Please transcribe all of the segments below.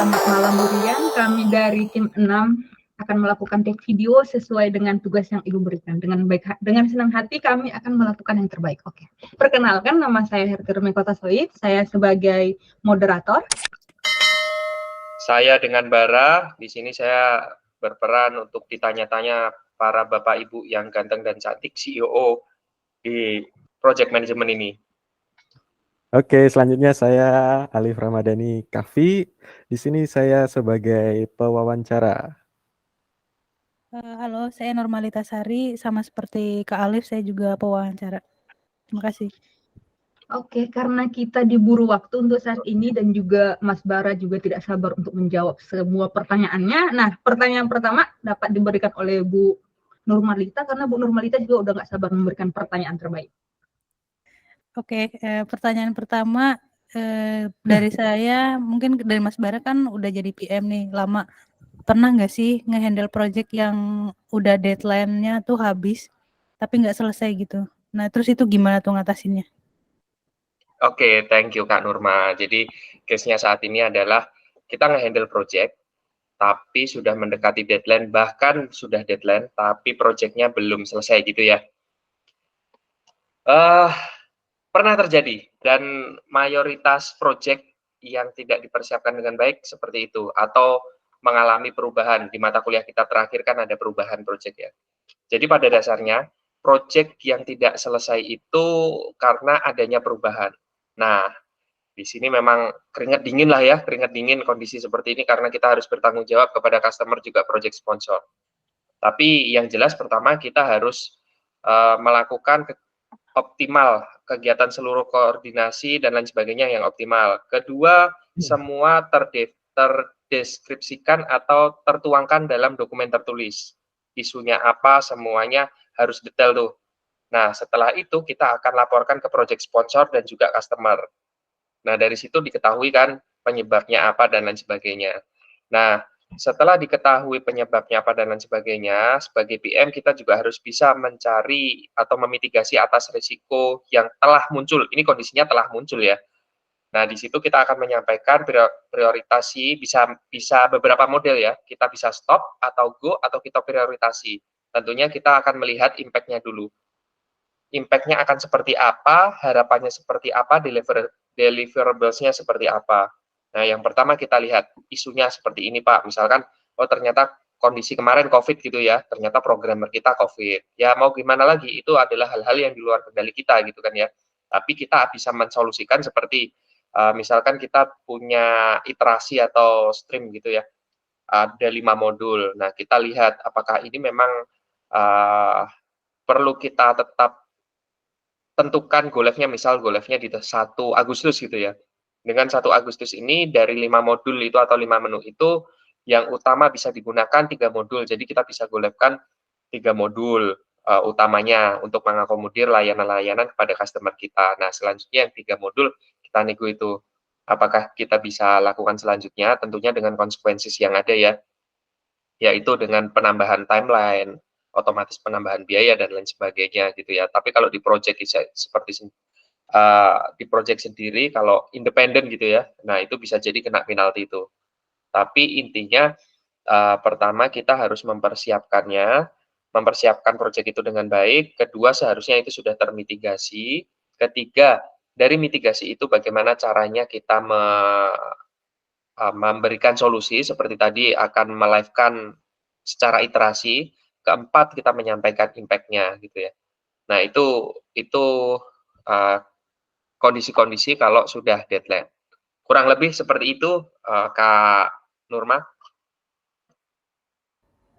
Selamat malam Bu Rian, kami dari tim 6 akan melakukan take video sesuai dengan tugas yang Ibu berikan. Dengan senang hati kami akan melakukan yang terbaik. Oke. Perkenalkan, nama saya Hertirmi Kotasoid, saya sebagai moderator. Saya dengan Bara, di sini saya berperan untuk ditanya-tanya para Bapak Ibu yang ganteng dan cantik CEO di project management ini. Oke, selanjutnya saya Alif Ramadhani Kafi. Di sini saya sebagai pewawancara. Halo, saya Normalita Sari, sama seperti Kak Alif, saya juga pewawancara. Terima kasih. Oke, karena kita diburu waktu untuk saat ini dan juga Mas Bara juga tidak sabar untuk menjawab semua pertanyaannya. Nah, pertanyaan pertama dapat diberikan oleh Bu Nurmalita, karena Bu Nurmalita juga udah nggak sabar memberikan pertanyaan terbaik. Oke, pertanyaan pertama dari saya, mungkin dari Mas Bara kan udah jadi PM nih lama. Pernah nggak sih nge-handle project yang udah deadline-nya tuh habis, tapi nggak selesai gitu? Nah, terus itu gimana tuh ngatasinnya? Oke, thank you Kak Nurma. Jadi case-nya saat ini adalah kita nge-handle project, tapi sudah mendekati deadline, bahkan sudah deadline, tapi project-nya belum selesai gitu ya. Pernah terjadi, dan mayoritas project yang tidak dipersiapkan dengan baik seperti itu, atau mengalami perubahan. Di mata kuliah kita terakhir kan ada perubahan project ya. Jadi pada dasarnya, project yang tidak selesai itu karena adanya perubahan. Nah, di sini memang keringat dingin lah ya, keringat dingin kondisi seperti ini karena kita harus bertanggung jawab kepada customer juga project sponsor. Tapi yang jelas pertama kita harus melakukan optimal kegiatan seluruh koordinasi dan lain sebagainya yang optimal. Kedua, semua terdeskripsikan atau tertuangkan dalam dokumen tertulis. Isunya apa, semuanya harus detail tuh. Nah, setelah itu kita akan laporkan ke project sponsor dan juga customer. Nah, dari situ diketahui kan penyebabnya apa dan lain sebagainya. Nah, setelah diketahui penyebabnya apa dan lain sebagainya, sebagai PM kita juga harus bisa mencari atau memitigasi atas risiko yang telah muncul. Ini kondisinya telah muncul ya. Nah, di situ kita akan menyampaikan prioritasi, bisa beberapa model ya. Kita bisa stop atau go atau kita prioritasi. Tentunya kita akan melihat impact-nya dulu. Impact-nya akan seperti apa, harapannya seperti apa, deliverables-nya seperti apa. Nah, yang pertama kita lihat isunya seperti ini, Pak. Misalkan, oh ternyata kondisi kemarin COVID gitu ya, ternyata programmer kita COVID. Ya mau gimana lagi, itu adalah hal-hal yang di luar kendali kita gitu kan ya. Tapi kita bisa mensolusikan seperti, misalkan kita punya iterasi atau stream gitu ya, ada 5 modul. Nah, kita lihat apakah ini memang perlu kita tetap tentukan goal live-nya, misal goal live-nya di 1 Agustus gitu ya. Dengan 1 Agustus ini dari 5 modul itu atau 5 menu itu yang utama bisa digunakan 3 modul. Jadi kita bisa goal live-kan 3 modul utamanya untuk mengakomodir layanan-layanan kepada customer kita. Nah, selanjutnya yang 3 modul kita nego itu. Apakah kita bisa lakukan selanjutnya? Tentunya dengan konsekuensi yang ada ya. Yaitu dengan penambahan timeline, otomatis penambahan biaya dan lain sebagainya gitu ya. Tapi kalau di project seperti di project sendiri kalau independen gitu ya, nah itu bisa jadi kena penalti itu. Tapi intinya pertama kita harus mempersiapkan project itu dengan baik. Kedua, seharusnya itu sudah termitigasi. Ketiga, dari mitigasi itu bagaimana caranya kita memberikan solusi seperti tadi akan melive-kan secara iterasi. Keempat, kita menyampaikan impact-nya gitu ya. Nah, itu kondisi-kondisi kalau sudah deadline. Kurang lebih seperti itu, Kak Nurma.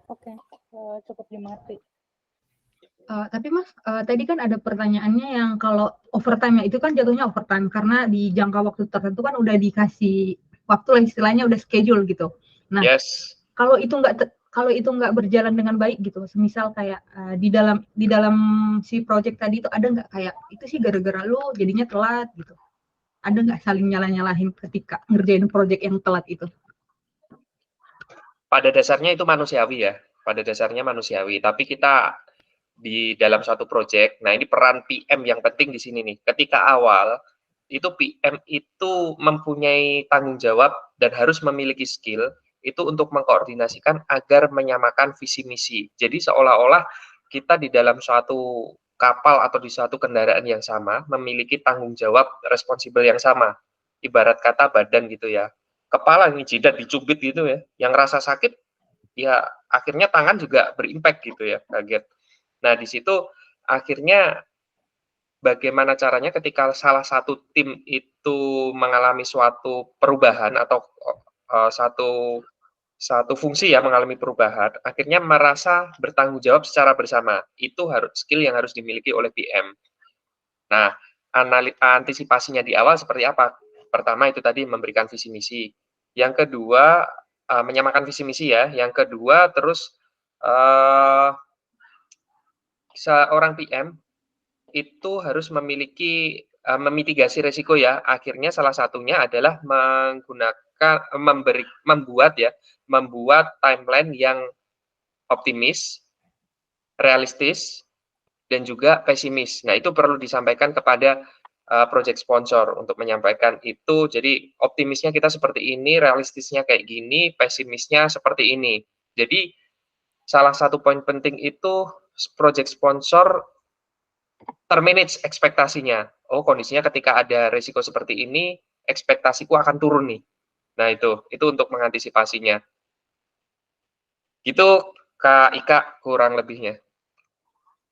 Oke, cukup dimengerti. Tapi Mas, tadi kan ada pertanyaannya yang kalau overtime itu kan jatuhnya overtime karena di jangka waktu tertentu kan udah dikasih waktu lah istilahnya udah schedule gitu. Nah, yes. Kalau itu nggak berjalan dengan baik gitu, semisal kayak di dalam si project tadi itu ada nggak kayak itu sih gara-gara lu jadinya telat gitu. Ada nggak saling nyalah-nyalahin ketika ngerjain project yang telat itu? Pada dasarnya itu manusiawi ya, pada dasarnya manusiawi. Tapi kita di dalam suatu project, nah ini peran PM yang penting di sini nih. Ketika awal itu PM itu mempunyai tanggung jawab dan harus memiliki skill itu untuk mengkoordinasikan agar menyamakan visi misi. Jadi seolah-olah kita di dalam suatu kapal atau di suatu kendaraan yang sama memiliki tanggung jawab responsibel yang sama. Ibarat kata badan gitu ya. Kepala ini jidat dicubit gitu ya. Yang rasa sakit ya akhirnya tangan juga berimpact gitu ya, kaget. Nah, di situ akhirnya bagaimana caranya ketika salah satu tim itu mengalami suatu perubahan atau satu fungsi ya mengalami perubahan, akhirnya merasa bertanggung jawab secara bersama. Itu harus skill yang harus dimiliki oleh PM. Nah, antisipasinya di awal seperti apa? Pertama itu tadi memberikan visi misi. Yang kedua menyamakan visi misi ya. Yang kedua terus seorang PM itu harus memiliki memitigasi resiko ya. Akhirnya salah satunya adalah membuat timeline yang optimis, realistis, dan juga pesimis. Nah, itu perlu disampaikan kepada project sponsor untuk menyampaikan itu. Jadi optimisnya kita seperti ini, realistisnya kayak gini, pesimisnya seperti ini. Jadi salah satu poin penting itu project sponsor termanage ekspektasinya. Oh, kondisinya ketika ada risiko seperti ini, ekspektasiku akan turun nih. Nah, itu untuk mengantisipasinya. Gitu, Kak Ika, kurang lebihnya.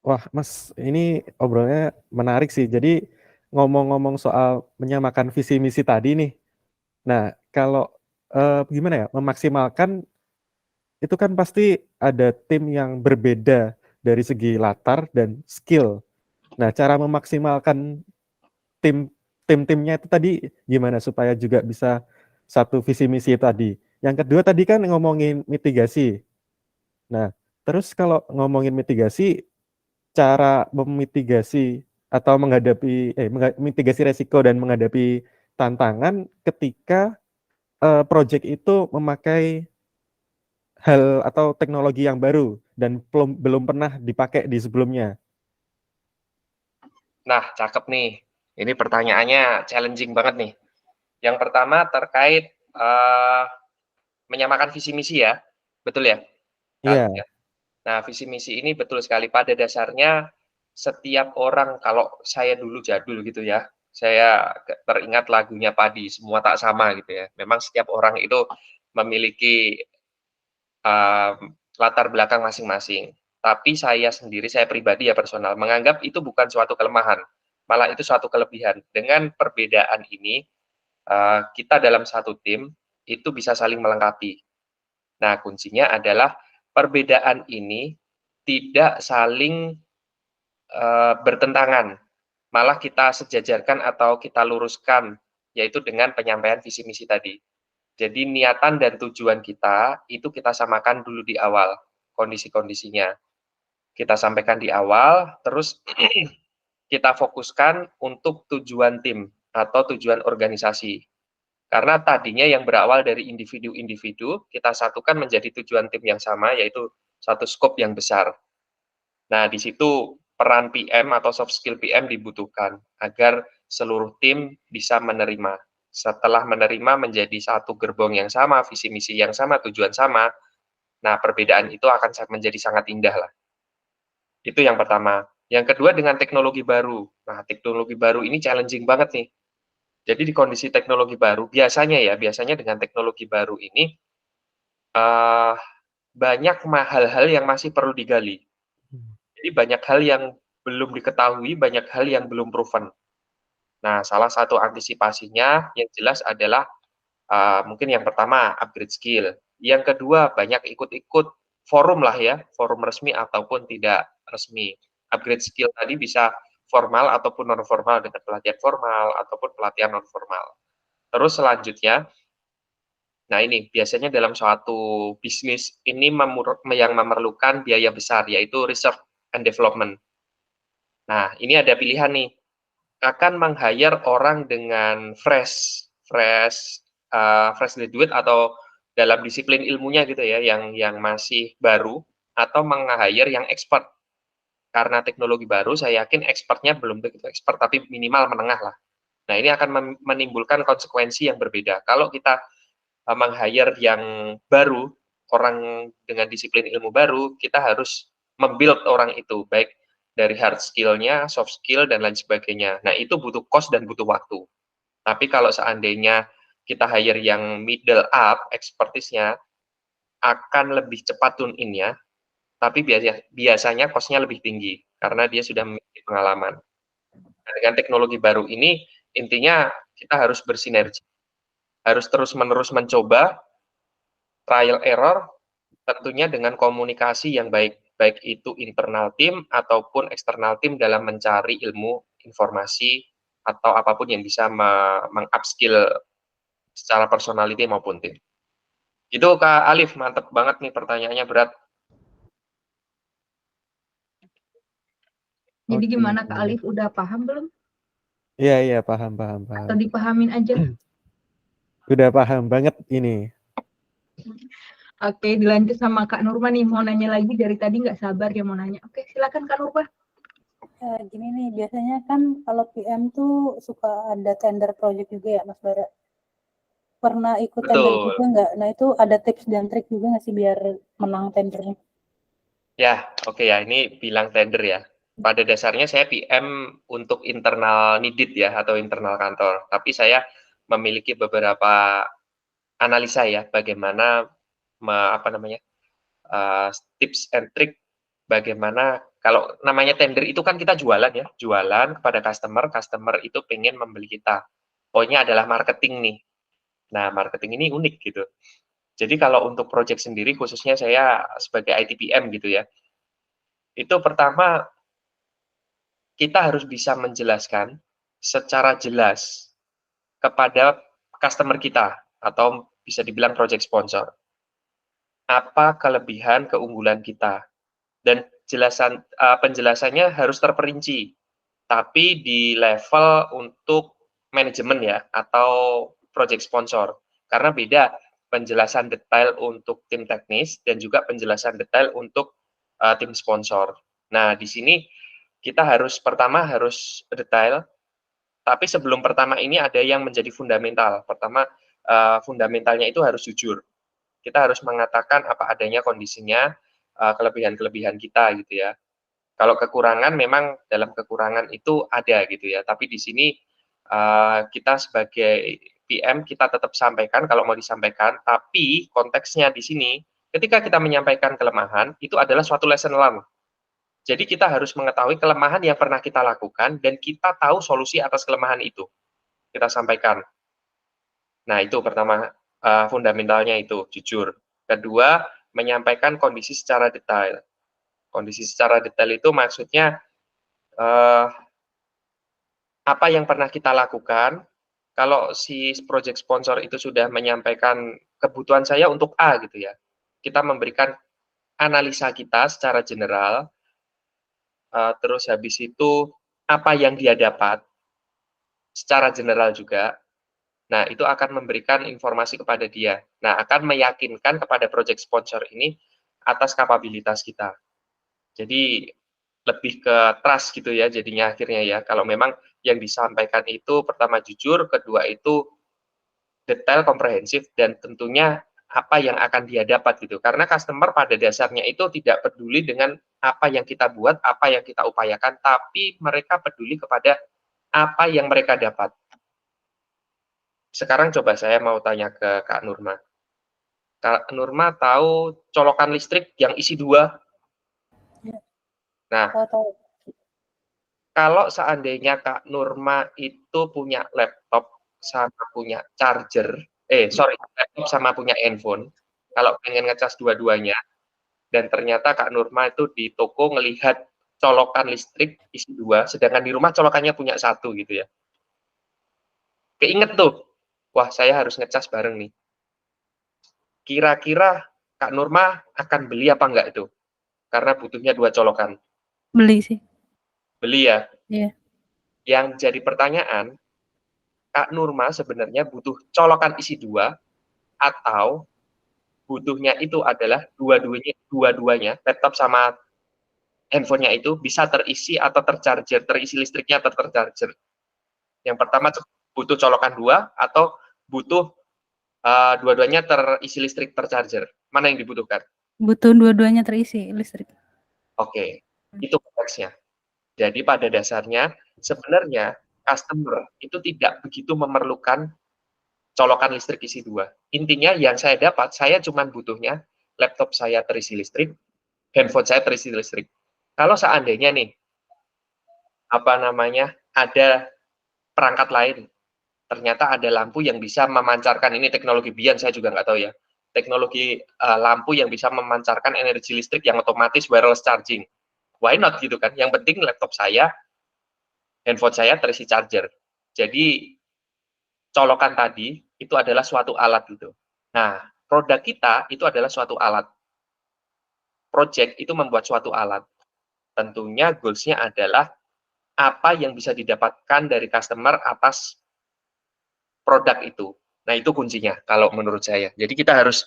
Wah, Mas, ini obrolannya menarik sih. Jadi ngomong-ngomong soal menyamakan visi misi tadi nih. Nah, kalau gimana ya, memaksimalkan itu kan pasti ada tim yang berbeda dari segi latar dan skill. Nah, cara memaksimalkan tim-timnya itu tadi gimana supaya juga bisa satu visi misi tadi. Yang kedua tadi kan ngomongin mitigasi. Nah, terus kalau ngomongin mitigasi, cara memitigasi atau menghadapi mitigasi resiko dan menghadapi tantangan ketika project itu memakai hal atau teknologi yang baru dan belum pernah dipakai di sebelumnya. Nah, cakep nih. Ini pertanyaannya challenging banget nih. Yang pertama terkait menyamakan visi misi ya, betul ya? Iya. Nah, visi misi ini betul sekali. Pada dasarnya setiap orang, kalau saya dulu jadul gitu ya, saya teringat lagunya Padi, semua tak sama gitu ya. Memang setiap orang itu memiliki latar belakang masing-masing. Tapi saya sendiri, saya pribadi ya personal, menganggap itu bukan suatu kelemahan, malah itu suatu kelebihan. Dengan perbedaan ini, kita dalam satu tim itu bisa saling melengkapi. Nah, kuncinya adalah perbedaan ini tidak saling bertentangan, malah kita sejajarkan atau kita luruskan, yaitu dengan penyampaian visi misi tadi. Jadi niatan dan tujuan kita itu kita samakan dulu di awal, kondisi-kondisinya. Kita sampaikan di awal, terus kita fokuskan untuk tujuan tim atau tujuan organisasi. Karena tadinya yang berawal dari individu-individu, kita satukan menjadi tujuan tim yang sama, yaitu satu skop yang besar. Nah, di situ peran PM atau soft skill PM dibutuhkan agar seluruh tim bisa menerima. Setelah menerima menjadi satu gerbong yang sama, visi misi yang sama, tujuan sama, nah perbedaan itu akan menjadi sangat indah lah. Itu yang pertama. Yang kedua dengan teknologi baru. Nah, teknologi baru ini challenging banget nih. Jadi di kondisi teknologi baru, biasanya dengan teknologi baru ini, banyak hal-hal yang masih perlu digali. Jadi banyak hal yang belum diketahui, banyak hal yang belum proven. Nah, salah satu antisipasinya yang jelas adalah mungkin yang pertama upgrade skill. Yang kedua banyak ikut-ikut forum lah ya, forum resmi ataupun tidak resmi. Upgrade skill tadi bisa formal ataupun non formal dengan pelatihan formal ataupun pelatihan non formal. Terus selanjutnya, nah ini biasanya dalam suatu bisnis ini yang memerlukan biaya besar yaitu research and development. Nah, ini ada pilihan nih, akan meng-hire orang dengan fresh graduate atau dalam disiplin ilmunya gitu ya, yang masih baru, atau meng-hire yang expert. Karena teknologi baru, saya yakin expertnya belum begitu expert, tapi minimal menengah lah. Nah, ini akan menimbulkan konsekuensi yang berbeda. Kalau kita meng-hire yang baru, orang dengan disiplin ilmu baru, kita harus membuild orang itu, baik dari hard skill-nya, soft skill, dan lain sebagainya. Nah, itu butuh cost dan butuh waktu. Tapi kalau seandainya kita hire yang middle up, expertise-nya, akan lebih cepat tune-in-nya, tapi biasanya cost-nya lebih tinggi, karena dia sudah memiliki pengalaman. Nah, dengan teknologi baru ini, intinya kita harus bersinergi. Harus terus-menerus mencoba, trial error, tentunya dengan komunikasi yang baik, baik itu internal tim ataupun eksternal tim dalam mencari ilmu, informasi, atau apapun yang bisa meng-upskill secara personality maupun tim. Itu Kak Alif, mantep banget nih pertanyaannya, berat. Jadi Oke, gimana Kak iya. Alif, udah paham belum? Iya, paham. Atau dipahamin aja? Udah paham banget ini. Oke, dilanjut sama Kak Nurma nih, mau nanya lagi dari tadi nggak sabar dia mau nanya. Oke, silakan Kak Nurma. Gini nih, biasanya kan kalau PM tuh suka ada tender project juga ya, Mas Bara. Pernah ikut tender Betul. juga nggak? Nah, itu ada tips dan trik juga nggak sih biar menang tendernya? Ya, oke ya, ini bilang tender ya. Pada dasarnya saya PM untuk internal needed ya, atau internal kantor. Tapi saya memiliki beberapa analisa ya, bagaimana tips and trick, bagaimana kalau namanya tender itu kan kita jualan ya, jualan kepada customer itu pengen membeli kita. Poinnya adalah marketing nih. Nah, marketing ini unik gitu. Jadi kalau untuk project sendiri, khususnya saya sebagai ITPM gitu ya, itu pertama kita harus bisa menjelaskan secara jelas kepada customer kita atau bisa dibilang project sponsor. Apa kelebihan keunggulan kita, dan penjelasannya harus terperinci, tapi di level untuk manajemen ya atau project sponsor. Karena beda penjelasan detail untuk tim teknis dan juga penjelasan detail untuk tim sponsor. Nah, di sini kita pertama harus detail, tapi sebelum pertama ini ada yang menjadi fundamental. Pertama, fundamentalnya itu harus jujur. Kita harus mengatakan apa adanya kondisinya, kelebihan-kelebihan kita gitu ya. Kalau kekurangan memang dalam kekurangan itu ada gitu ya, tapi di sini kita sebagai PM kita tetap sampaikan kalau mau disampaikan, tapi konteksnya di sini ketika kita menyampaikan kelemahan itu adalah suatu lesson learned. Jadi kita harus mengetahui kelemahan yang pernah kita lakukan dan kita tahu solusi atas kelemahan itu. Kita sampaikan. Nah, itu pertama, fundamentalnya itu, jujur. Kedua, menyampaikan kondisi secara detail. Kondisi secara detail itu maksudnya apa yang pernah kita lakukan. Kalau si project sponsor itu sudah menyampaikan kebutuhan saya untuk A gitu ya, kita memberikan analisa kita secara general, terus habis itu apa yang dia dapat secara general juga. Nah, itu akan memberikan informasi kepada dia. Nah, akan meyakinkan kepada project sponsor ini atas kapabilitas kita. Jadi lebih ke trust gitu ya jadinya akhirnya ya. Kalau memang yang disampaikan itu pertama jujur, kedua itu detail, komprehensif, dan tentunya apa yang akan dia dapat gitu. Karena customer pada dasarnya itu tidak peduli dengan apa yang kita buat, apa yang kita upayakan, tapi mereka peduli kepada apa yang mereka dapat. Sekarang coba saya mau tanya ke Kak Nurma. Kak Nurma tahu colokan listrik yang isi 2? Nah, kalau seandainya Kak Nurma itu punya laptop sama punya charger, laptop sama punya handphone, kalau pengen ngecas dua-duanya, dan ternyata Kak Nurma itu di toko ngelihat colokan listrik isi 2, sedangkan di rumah colokannya punya 1 gitu ya. Keinget tuh, wah saya harus ngecas bareng nih. Kira-kira Kak Nurma akan beli apa enggak itu? Karena butuhnya 2 colokan. Beli sih. Beli ya? Iya. Yang jadi pertanyaan, Kak Nurma sebenarnya butuh colokan isi 2 atau butuhnya itu adalah dua-duanya, laptop sama handphonenya itu bisa terisi atau tercharger, terisi listriknya atau tercharger. Yang pertama butuh colokan 2 atau butuh dua-duanya terisi listrik tercharger? Mana yang dibutuhkan? Butuh dua-duanya terisi listrik. Oke, itu konteksnya. Jadi pada dasarnya sebenarnya customer itu tidak begitu memerlukan colokan listrik isi 2. Intinya yang saya dapat, saya cuma butuhnya laptop saya terisi listrik, handphone saya terisi listrik. Kalau seandainya nih, ada perangkat lain, ternyata ada lampu yang bisa memancarkan, ini teknologi Bian saya juga nggak tahu ya, teknologi lampu yang bisa memancarkan energi listrik yang otomatis wireless charging. Why not gitu kan? Yang penting laptop saya, handphone saya terisi charger. Jadi colokan tadi itu adalah suatu alat gitu. Nah, produk kita itu adalah suatu alat. Project itu membuat suatu alat. Tentunya goals-nya adalah apa yang bisa didapatkan dari customer atas produk itu. Nah, itu kuncinya kalau menurut saya. Jadi kita harus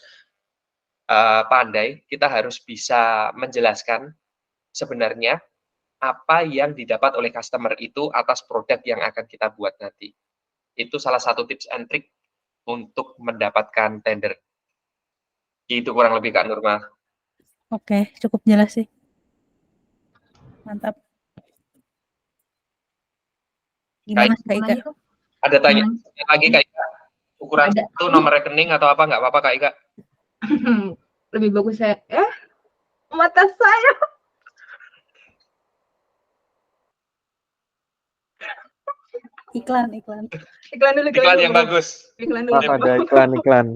pandai, kita harus bisa menjelaskan sebenarnya apa yang didapat oleh customer itu atas produk yang akan kita buat nanti. Itu salah satu tips and trick untuk mendapatkan tender. Itu kurang lebih Kak Nurma. Oke, cukup jelas sih. Mantap. Gimana Kak Ika? Nanya tuh, Ada tanya lagi Kak Ika? Ukuran ada. itu nomor rekening atau apa? Nggak apa-apa Kak Ika? Lebih bagus saya. Mata saya. Iklan. Iklan dulu. Iklan yang bagus. Iklan dulu. Ada iklan.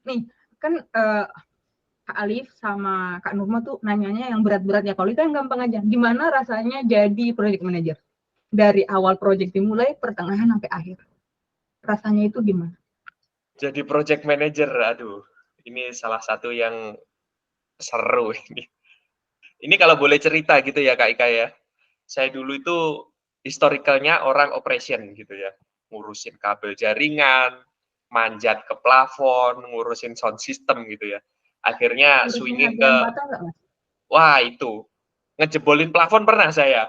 Nih, kan Kak Alif sama Kak Nurma tuh nanyanya yang berat-berat ya. Kalau itu yang gampang aja. Gimana rasanya jadi project manager? Dari awal project dimulai, pertengahan sampai akhir. Rasanya itu gimana? Jadi project manager, aduh, ini salah satu yang seru ini. Ini kalau boleh cerita gitu ya Kak Ika ya. Saya dulu itu historicalnya orang operation gitu ya. Ngurusin kabel jaringan, manjat ke plafon, ngurusin sound system gitu ya. Akhirnya swinging ke, wah itu, ngejebolin plafon pernah saya.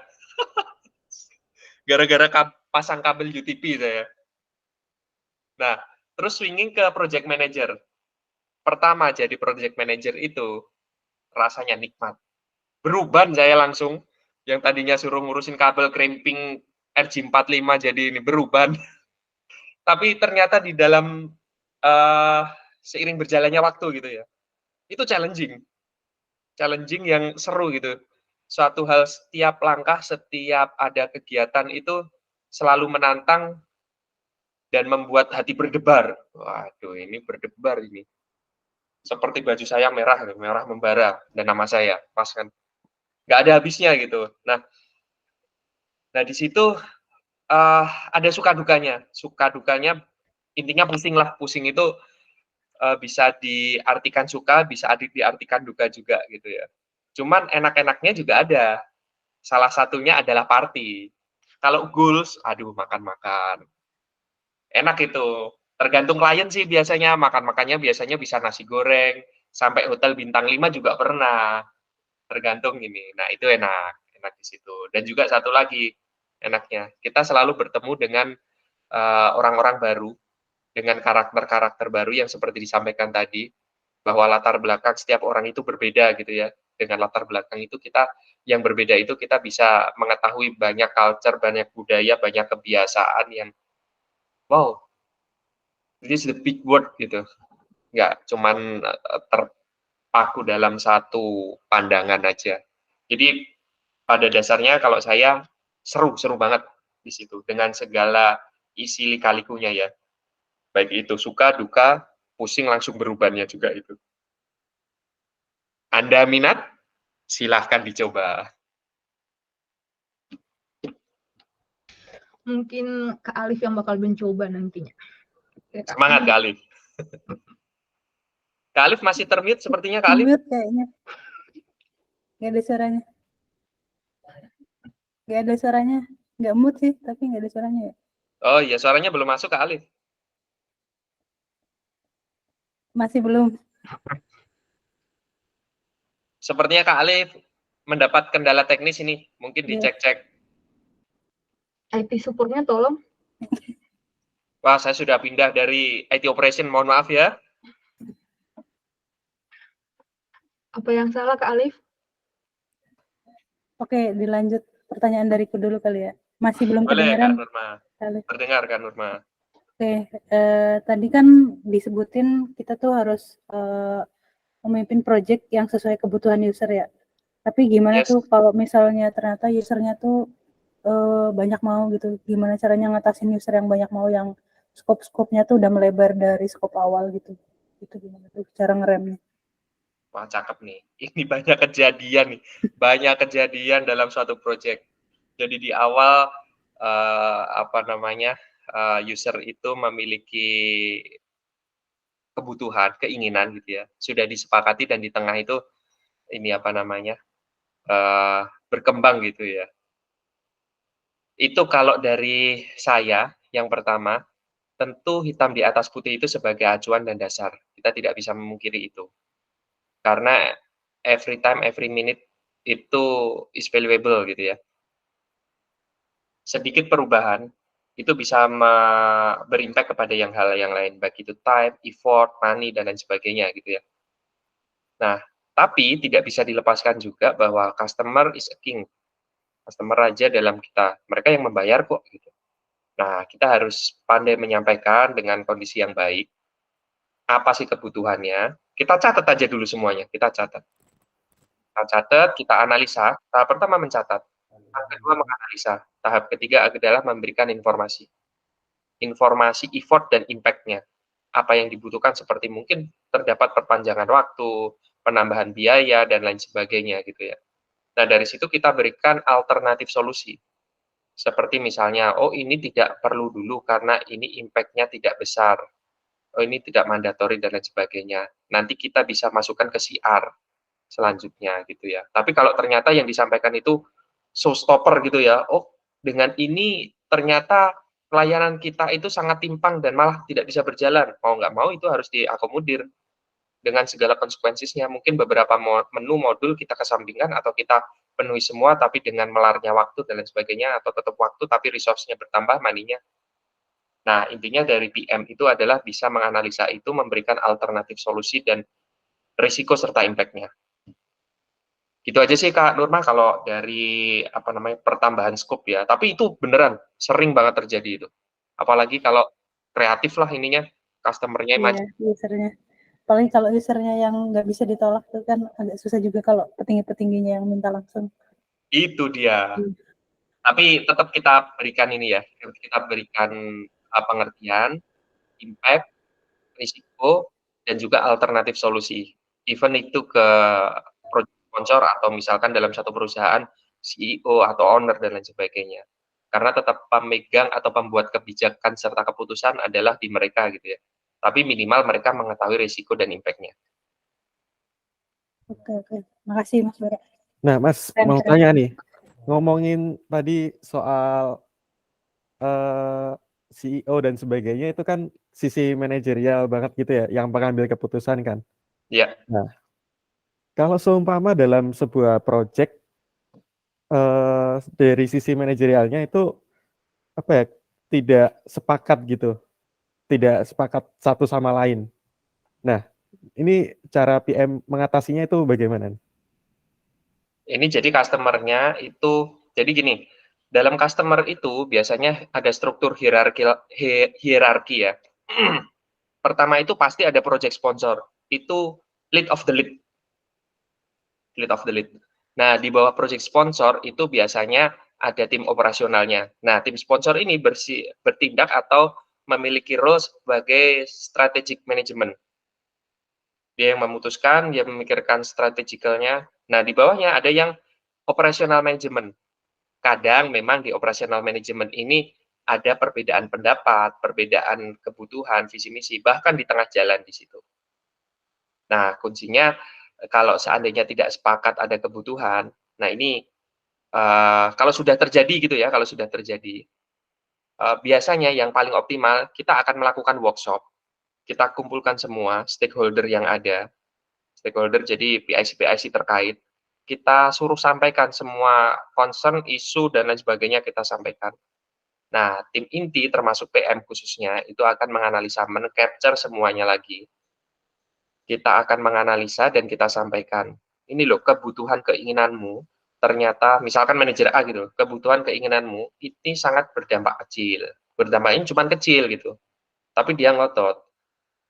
Gara-gara pasang kabel UTP saya. Nah, terus swinging ke project manager. Pertama jadi project manager itu rasanya nikmat. Beruban saya langsung, yang tadinya suruh ngurusin kabel crimping RJ45 jadi ini beruban. Tapi ternyata di dalam seiring berjalannya waktu gitu ya, itu challenging yang seru gitu. Suatu hal, setiap langkah, setiap ada kegiatan itu selalu menantang dan membuat hati berdebar. Waduh, ini berdebar ini. Seperti baju saya merah membara, dan nama saya, Mas kan. Nggak ada habisnya gitu. Nah di situ ada suka dukanya. Suka dukanya intinya pusing lah. Pusing itu bisa diartikan suka, bisa diartikan duka juga gitu ya. Cuman enak-enaknya juga ada. Salah satunya adalah party. Kalau goals, aduh makan-makan. Enak itu. Tergantung klien sih biasanya. Makan-makannya biasanya bisa nasi goreng, sampai hotel bintang 5 juga pernah. Tergantung ini. Nah, itu enak di situ. Dan juga satu lagi enaknya, kita selalu bertemu dengan orang-orang baru, dengan karakter-karakter baru yang seperti disampaikan tadi, bahwa latar belakang setiap orang itu berbeda gitu ya. Dengan latar belakang itu yang berbeda itu kita bisa mengetahui banyak culture, banyak budaya, banyak kebiasaan yang wow, this is the big word gitu. Nggak cuman terpaku dalam satu pandangan aja. Jadi pada dasarnya kalau saya seru banget di situ dengan segala isi lika-likunya ya. Baik itu suka, duka, pusing langsung berubannya juga itu. Anda minat? Silahkan dicoba. Mungkin Kak Alif yang bakal mencoba nantinya. Semangat Kak Alif. Kak Alif masih termute sepertinya Kak Alif. Mute kayaknya. Nggak ada suaranya. Nggak mute sih, tapi nggak ada suaranya ya. Oh iya, suaranya belum masuk Kak Alif. Masih belum. Sepertinya Kak Alif mendapat kendala teknis ini. Mungkin dicek-cek. IT support-nya tolong. Wah, saya sudah pindah dari IT operation, mohon maaf ya. Apa yang salah Kak Alif? Oke, dilanjut pertanyaan dariku dulu kali ya. Masih belum Boleh kedengeran, Kak Nurma. Alif. Terdengar Kak Nurma. Oke, tadi kan disebutin kita tuh harus memimpin project yang sesuai kebutuhan user ya. Tapi gimana Yes. tuh kalau misalnya ternyata usernya tuh banyak mau gitu, gimana caranya ngatasin user yang banyak mau, yang scope-nya tuh udah melebar dari scope awal gitu. Itu gimana tuh cara ngeremnya? Wah, cakep nih. Ini banyak kejadian nih. Banyak kejadian dalam suatu project. Jadi di awal user itu memiliki kebutuhan, keinginan gitu ya. Sudah disepakati dan di tengah itu ini berkembang gitu ya. Itu kalau dari saya yang pertama, tentu hitam di atas putih itu sebagai acuan dan dasar. Kita tidak bisa memungkiri itu. Karena every time, every minute itu is valuable gitu ya. Sedikit perubahan itu bisa berimpact kepada hal yang lain, baik itu time, effort, money, dan lain sebagainya gitu ya. Nah, tapi tidak bisa dilepaskan juga bahwa customer is a king. Customer raja dalam kita. Mereka yang membayar kok gitu. Nah, kita harus pandai menyampaikan dengan kondisi yang baik. Apa sih kebutuhannya? Kita catat aja dulu semuanya. Kita catat. Kita analisa. Tahap pertama mencatat. Tahap kedua menganalisa. Tahap ketiga adalah memberikan informasi. Informasi, effort, dan impact-nya. Apa yang dibutuhkan seperti mungkin terdapat perpanjangan waktu, penambahan biaya, dan lain sebagainya gitu ya. Nah, dari situ kita berikan alternatif solusi. Seperti misalnya, oh ini tidak perlu dulu karena ini impact-nya tidak besar. Oh ini tidak mandatori dan lain sebagainya. Nanti kita bisa masukkan ke CR selanjutnya gitu ya. Tapi kalau ternyata yang disampaikan itu showstopper gitu ya, oh dengan ini ternyata pelayanan kita itu sangat timpang dan malah tidak bisa berjalan. Mau nggak mau itu harus diakomodir dengan segala konsekuensinya. Mungkin beberapa menu modul kita kesampingkan atau kita penuhi semua, tapi dengan melarnya waktu dan lain sebagainya, atau tetap waktu tapi resource-nya bertambah, money-nya. Nah, intinya dari PM itu adalah bisa menganalisa itu, memberikan alternatif solusi dan risiko serta impact-nya. Gitu aja sih Kak Nurma kalau dari pertambahan scope ya. Tapi itu beneran sering banget terjadi itu. Apalagi kalau kreatif lah ininya, customer-nya Iya, usernya. Paling kalau usernya yang nggak bisa ditolak tuh kan agak susah juga kalau petinggi-petingginya yang minta langsung. Itu dia. Tapi tetap kita berikan ini ya, kita berikan pengertian, impact, risiko, dan juga alternatif solusi. Even itu ke project sponsor atau misalkan dalam satu perusahaan, CEO atau owner dan lain sebagainya. Karena tetap pemegang atau pembuat kebijakan serta keputusan adalah di mereka gitu ya. Tapi minimal mereka mengetahui risiko dan impact-nya. Oke. Makasih Mas Bara. Nah, Mas mau tanya nih, ngomongin tadi soal CEO dan sebagainya itu kan sisi manajerial banget gitu ya, yang mengambil keputusan kan. Iya. Nah, kalau seumpama dalam sebuah project dari sisi manajerialnya itu apa ya, tidak sepakat gitu, tidak sepakat satu sama lain. Nah, ini cara PM mengatasinya itu bagaimana? Ini jadi customer-nya itu, jadi gini, dalam customer itu biasanya ada struktur hierarki ya. Pertama itu pasti ada project sponsor, itu lead of the lead. Lead of the lead. Nah, di bawah project sponsor itu biasanya ada tim operasionalnya. Nah, tim sponsor ini bertindak atau memiliki role sebagai strategic management. Dia yang memutuskan, dia memikirkan strategicalnya. Nah, di bawahnya ada yang operational management. Kadang memang di operational management ini ada perbedaan pendapat, perbedaan kebutuhan, visi misi, bahkan di tengah jalan di situ. Nah, kuncinya kalau seandainya tidak sepakat ada kebutuhan, nah ini kalau sudah terjadi gitu ya, kalau sudah terjadi, biasanya yang paling optimal kita akan melakukan workshop, kita kumpulkan semua stakeholder yang ada, stakeholder jadi PIC terkait, kita suruh sampaikan semua concern, isu, dan lain sebagainya kita sampaikan. Nah, tim inti termasuk PM khususnya itu akan menganalisa, men-capture semuanya lagi. Kita akan menganalisa dan kita sampaikan, ini loh kebutuhan keinginanmu, ternyata misalkan manajer A gitu, kebutuhan keinginanmu ini sangat berdampak kecil. Berdampaknya cuma kecil gitu. Tapi dia ngotot.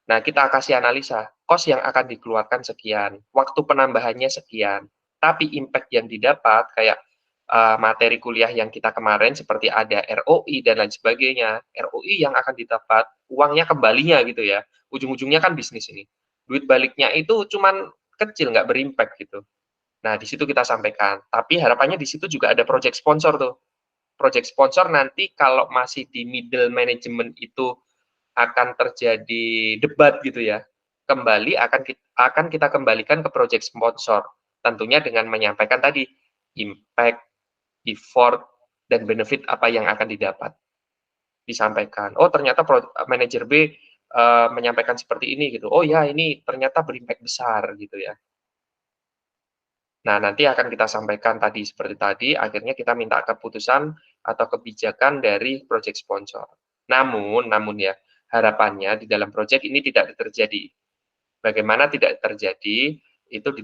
Nah, kita kasih analisa, cost yang akan dikeluarkan sekian, waktu penambahannya sekian, tapi impact yang didapat, kayak materi kuliah yang kita kemarin, seperti ada ROI dan lain sebagainya, ROI yang akan didapat, uangnya kembalinya gitu ya, ujung-ujungnya kan bisnis ini. Duit baliknya itu cuman kecil, nggak berimpact gitu. Nah, di situ kita sampaikan. Tapi harapannya di situ juga ada project sponsor tuh. Project sponsor nanti kalau masih di middle management itu akan terjadi debat gitu ya. Kembali akan kita kembalikan ke project sponsor. Tentunya dengan menyampaikan tadi impact, effort, dan benefit apa yang akan didapat. Disampaikan. Oh, ternyata manajer B menyampaikan seperti ini gitu. Oh ya, ini ternyata berimpact besar gitu ya. Nah, nanti akan kita sampaikan tadi seperti tadi, akhirnya kita minta keputusan atau kebijakan dari project sponsor. Namun ya, harapannya di dalam project ini tidak terjadi. Bagaimana tidak terjadi, itu di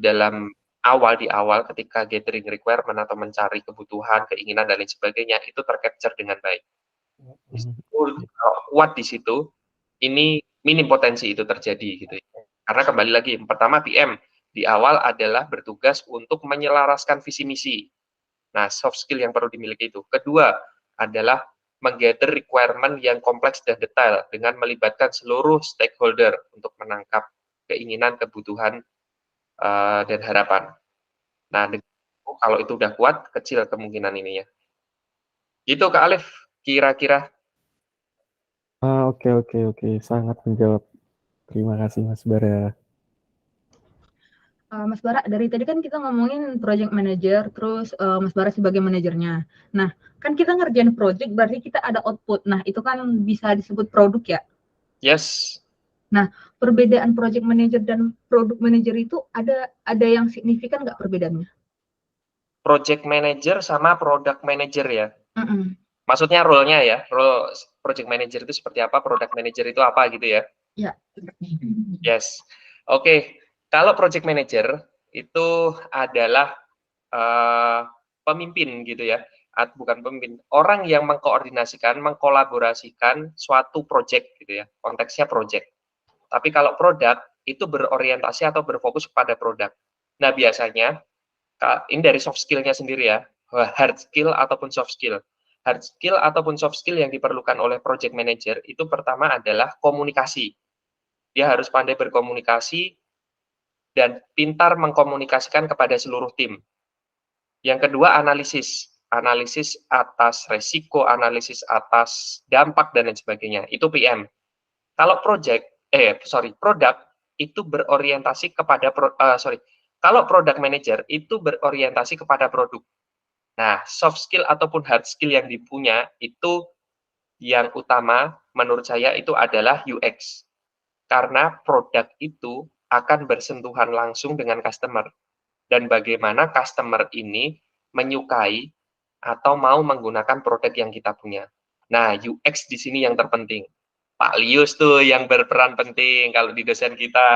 awal ketika gathering requirement atau mencari kebutuhan, keinginan, dan lain sebagainya, itu tercapture dengan baik. Kalau kuat di situ, ini minim potensi itu terjadi gitu ya. Karena kembali lagi, pertama PM di awal adalah bertugas untuk menyelaraskan visi misi. Nah, soft skill yang perlu dimiliki itu. Kedua adalah menggather requirement yang kompleks dan detail dengan melibatkan seluruh stakeholder untuk menangkap keinginan, kebutuhan, dan harapan. Nah, kalau itu udah kuat, kecil kemungkinan ininya. Itu Kak Alif, kira-kira. Oke. Sangat menjawab. Terima kasih Mas Bara. Mas Bara, dari tadi kan kita ngomongin project manager, terus Mas Bara sebagai manajernya. Nah, kan kita ngerjain project, berarti kita ada output. Nah, itu kan bisa disebut produk ya? Yes. Nah, perbedaan project manager dan product manager itu ada yang signifikan nggak perbedaannya? Project manager sama product manager ya? Mm-mm. Maksudnya role-nya ya? Role project manager itu seperti apa, product manager itu apa gitu ya? Ya. Yes. Oke. Kalau project manager itu adalah pemimpin gitu ya, bukan pemimpin, orang yang mengkoordinasikan, mengkolaborasikan suatu project gitu ya, konteksnya project. Tapi kalau produk itu berorientasi atau berfokus pada produk. Nah, biasanya ini dari soft skill-nya sendiri ya, hard skill ataupun soft skill. Hard skill ataupun soft skill yang diperlukan oleh project manager itu pertama adalah komunikasi. Dia harus pandai berkomunikasi dan pintar mengkomunikasikan kepada seluruh tim. Yang kedua, analisis. Analisis atas resiko, analisis atas dampak, dan lain sebagainya. Itu PM. Kalau produk itu berorientasi kepada, kalau product manager itu berorientasi kepada produk. Nah, soft skill ataupun hard skill yang dipunya itu yang utama menurut saya itu adalah UX. Karena produk itu akan bersentuhan langsung dengan customer. Dan bagaimana customer ini menyukai atau mau menggunakan produk yang kita punya. Nah, UX di sini yang terpenting. Pak Lius tuh yang berperan penting kalau di dosen kita.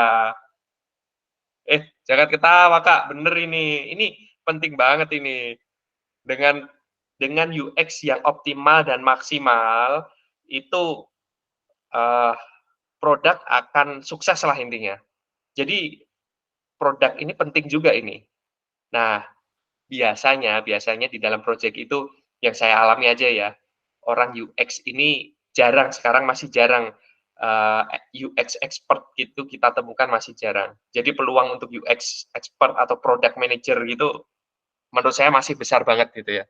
Jangan ketawa Kak, bener ini. Ini penting banget ini. Dengan UX yang optimal dan maksimal, itu produk akan sukses lah intinya. Jadi produk ini penting juga ini. Nah, biasanya di dalam project itu yang saya alami aja ya, orang UX ini sekarang masih jarang UX expert gitu kita temukan masih jarang. Jadi peluang untuk UX expert atau product manager gitu menurut saya masih besar banget gitu ya.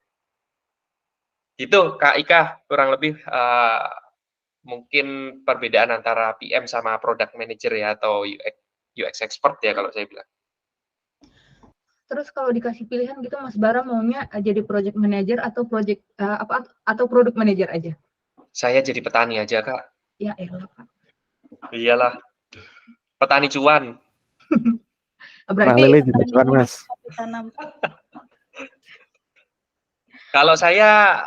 Itu Kak Ika kurang lebih mungkin perbedaan antara PM sama product manager ya atau UX expert ya kalau saya bilang. Terus kalau dikasih pilihan gitu Mas Bara maunya jadi project manager atau product manager aja? Saya jadi petani aja Kak. Ya elah Pak. Iyalah. Petani cuan. Berarti lele juga cuan Mas. Kalau saya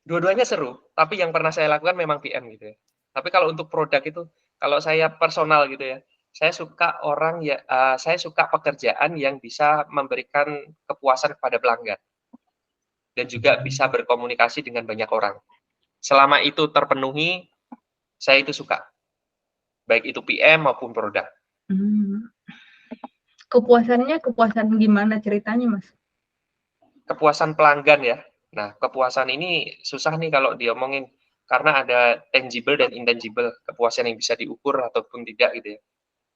Dua-duanya seru, tapi yang pernah saya lakukan memang PM gitu ya. Tapi kalau untuk produk itu, kalau saya personal gitu ya, saya suka saya suka pekerjaan yang bisa memberikan kepuasan kepada pelanggan dan juga bisa berkomunikasi dengan banyak orang. Selama itu terpenuhi, saya itu suka. Baik itu PM maupun produk. Kepuasannya kepuasan gimana ceritanya, Mas? Kepuasan pelanggan ya. Nah, kepuasan ini susah nih kalau diomongin karena ada tangible dan intangible, kepuasan yang bisa diukur ataupun tidak gitu ya.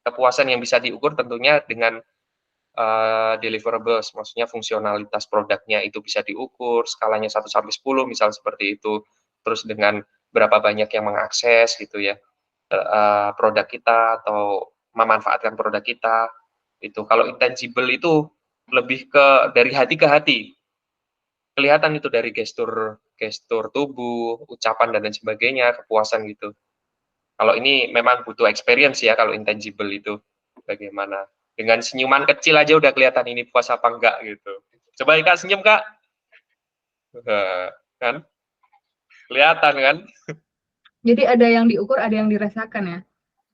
Kepuasan yang bisa diukur tentunya dengan deliverables, maksudnya fungsionalitas produknya itu bisa diukur, skalanya 1 sampai 10 misal seperti itu. Terus dengan berapa banyak yang mengakses gitu ya produk kita atau memanfaatkan produk kita. Itu kalau intangible itu lebih ke dari hati ke hati. Kelihatan itu dari gestur tubuh, ucapan dan lain sebagainya, kepuasan gitu. Kalau ini memang butuh experience ya kalau intangible itu bagaimana. Dengan senyuman kecil aja udah kelihatan ini puas apa enggak gitu. Coba Kak senyum Kak. Kan? Kelihatan kan? Jadi ada yang diukur, ada yang dirasakan ya?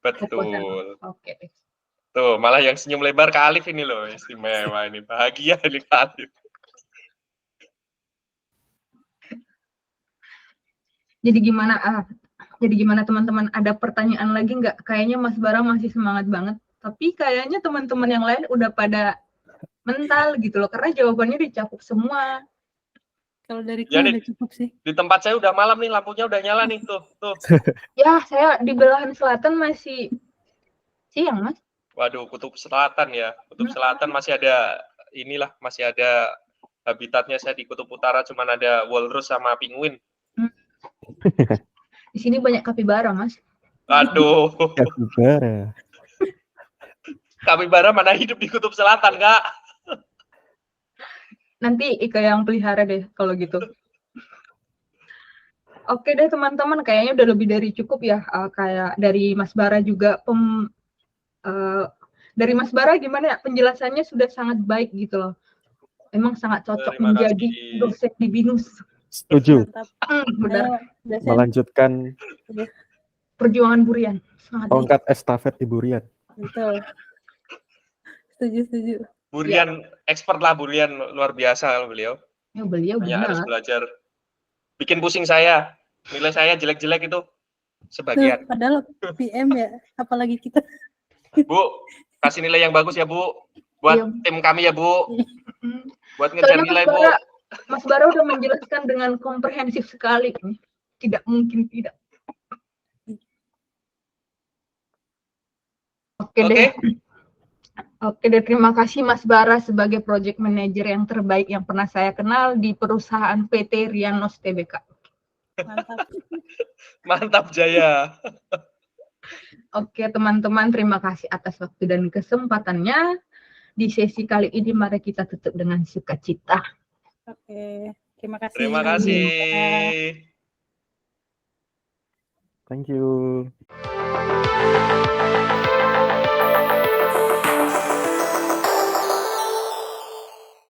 Betul. Oke. Tuh, malah yang senyum lebar Kak Alif ini loh, istimewa ini. Bahagia ini Kak Alif. Jadi gimana teman-teman? Ada pertanyaan lagi nggak? Kayaknya Mas Bara masih semangat banget. Tapi kayaknya teman-teman yang lain udah pada mental gitu loh. Karena jawabannya dicakup semua. Kalau dari Ya, udah cukup sih. Di tempat saya udah malam nih, lampunya udah nyala nih. Tuh. Ya, saya di belahan selatan masih siang, Mas. Waduh, kutub selatan ya. Kutub selatan masih ada habitatnya. Saya di kutub utara cuman ada walrus sama penguin. Di sini banyak kapibara, Mas. Aduh. Kapibara. Kapibara mana hidup di kutub selatan, Kak? Nanti Ika yang pelihara deh kalau gitu. Oke deh teman-teman, kayaknya udah lebih dari cukup ya. Kayak dari Mas Bara juga dari Mas Bara gimana ya, penjelasannya sudah sangat baik gitu loh. Emang sangat cocok menjadi dosen di BINUS. Setuju. Benar. Melanjutkan perjuangan Burian. Tongkat estafet di Burian. Betul. Setuju. Burian, expert lah Burian, luar biasa beliau. Ya, beliau hanya harus belajar. Bikin pusing saya. Nilai saya jelek-jelek itu sebagian. Padahal PM ya, apalagi kita. Bu, kasih nilai yang bagus ya Bu. Buat tim kami ya Bu. Buat ngejar nilai Bu. Mas Bara udah menjelaskan dengan komprehensif sekali. Tidak mungkin tidak. Oke deh, terima kasih Mas Bara sebagai project manager yang terbaik yang pernah saya kenal di perusahaan PT Rianos Tbk. Mantap Jaya. Oke teman-teman, terima kasih atas waktu dan kesempatannya. Di sesi kali ini mari kita tutup dengan sukacita. Oke, terima kasih. Terima kasih. Thank you.